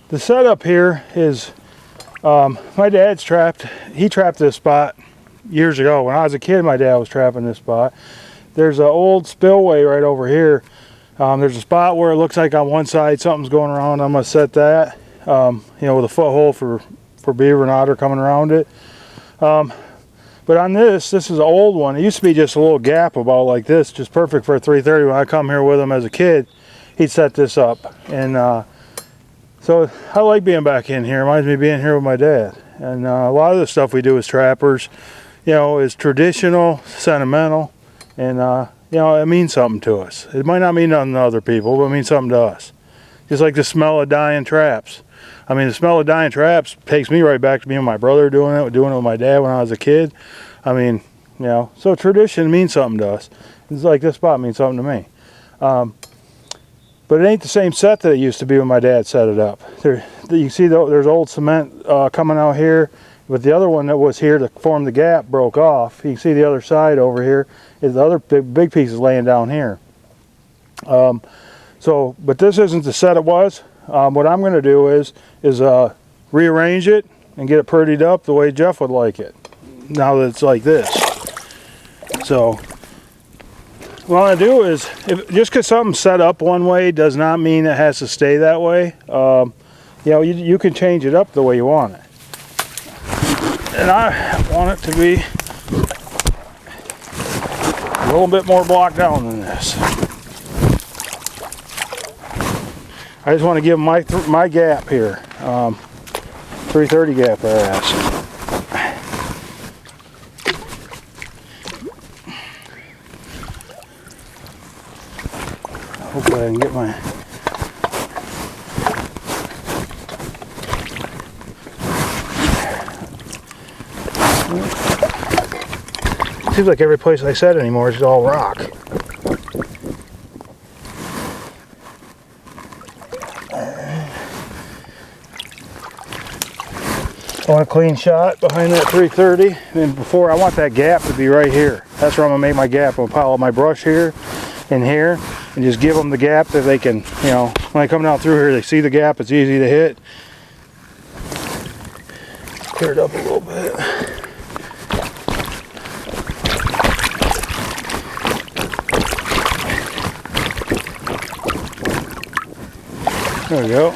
The setup here is, my dad's trapped. He trapped this spot years ago. When I was a kid, my dad was trapping this spot. There's an old spillway right over here. There's a spot where it looks like on one side something's going around. I'm gonna set that, you know, with a foothold for beaver and otter coming around it. But on this is an old one. It used to be just a little gap about like this, just perfect for a 330. When I come here with him as a kid, he'd set this up. And so I like being back in here. It reminds me of being here with my dad. And a lot of the stuff we do as trappers, you know, is traditional, sentimental, and you know, it means something to us. It might not mean nothing to other people, but it means something to us. Just like the smell of dying traps. I mean, the smell of dying traps takes me right back to me and my brother doing it with my dad when I was a kid. I mean, you know, so tradition means something to us. It's like this spot means something to me. But it ain't the same set that it used to be when my dad set it up. You see, there's old cement coming out here, but the other one that was here to form the gap broke off. You can see the other side over here is the other big piece is laying down here. But this isn't the set it was. What I'm going to do is rearrange it and get it prettied up the way Jeff would like it. Now that it's like this. So what I do is, just because something's set up one way does not mean it has to stay that way. You know, you can change it up the way you want it. And I want it to be a little bit more blocked down than this. I just want to give my gap here, 330 gap I asked. Hopefully I can get my... Seems like every place I set anymore is all rock. I want a clean shot behind that 330, and before I want that gap to be right here. That's where I'm gonna make my gap. I'll pile up my brush here and here, and just give them the gap that they can, you know, when I come down through here, they see the gap. It's easy to hit. Clear it up a little bit. There we go.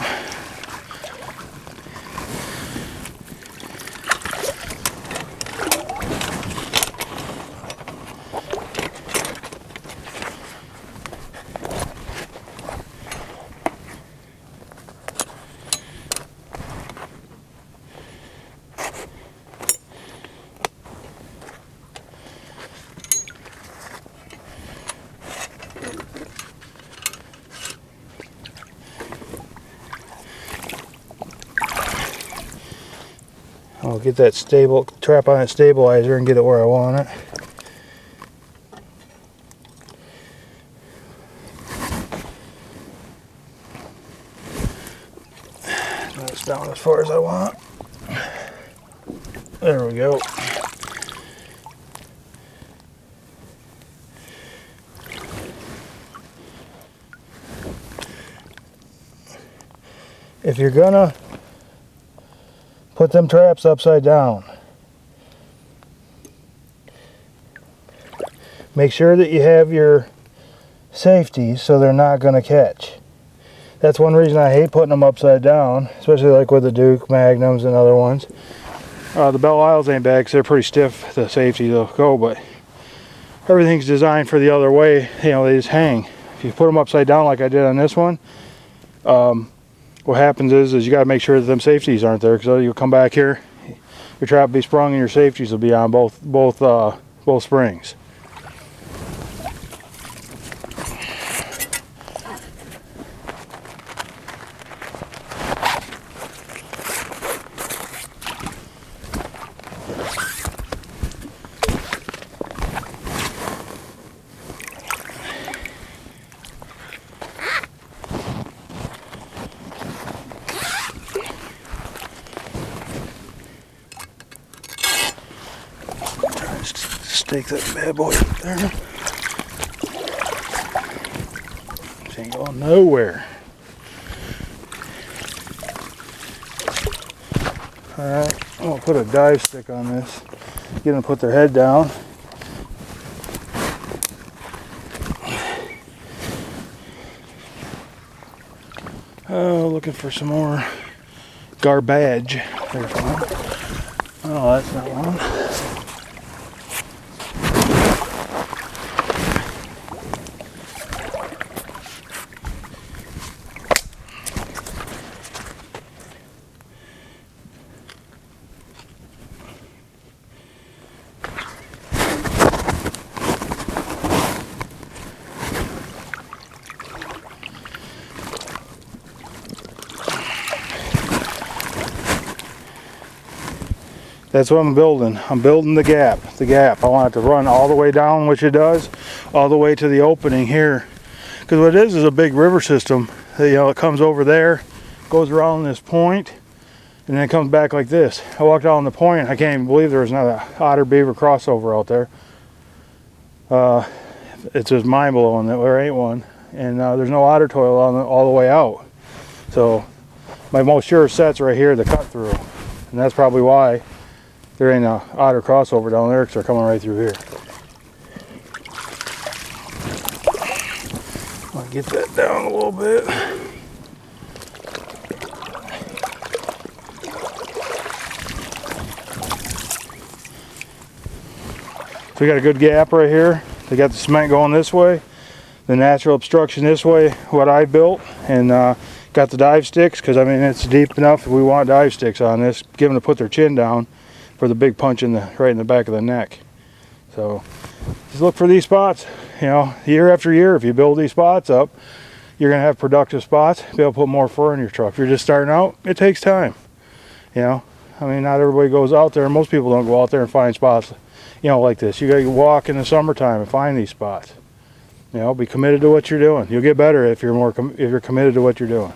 I'll get that trap on that stabilizer and get it where I want it. That's down as far as I want. There we go. If you're gonna put them traps upside down, make sure that you have your safety so they're not going to catch. That's one reason I hate putting them upside down, especially like with the Duke Magnums and other ones. The Belle Isles ain't bad because they're pretty stiff, the safety they'll go, but everything's designed for the other way. You know, they just hang. If you put them upside down like I did on this one, what happens is you got to make sure that them safeties aren't there, because you'll come back here, your trap will be sprung and your safeties will be on both springs. Stake that bad boy up there. This ain't going nowhere. Alright, I'm going to put a dive stick on this. Get them to put their head down. Oh, looking for some more garbage. There's one. Oh, that's not one. That's what I'm building. I'm building the gap. The gap. I want it to run all the way down, which it does, all the way to the opening here. Because what it is a big river system. You know, it comes over there, goes around this point, and then it comes back like this. I walked down the point. I can't even believe there was another otter beaver crossover out there. It's just mind blowing that there ain't one, and there's no otter toil on all the way out. So my most sure set's right here, the cut through, and that's probably why there ain't a otter crossover down there, because they're coming right through here. I'll get that down a little bit. So we got a good gap right here. They got the cement going this way, the natural obstruction this way, what I built, and got the dive sticks, because I mean it's deep enough if we want dive sticks on this, give them to put their chin down for the big punch in the right in the back of the neck. So just look for these spots. You know, year after year, if you build these spots up, you're gonna have productive spots, be able to put more fur in your truck. If you're just starting out, it takes time. You know, I mean, not everybody goes out there, and most people don't go out there and find spots, you know, like this. You gotta walk in the summertime and find these spots. You know, be committed to what you're doing. You'll get better if you're committed to what you're doing.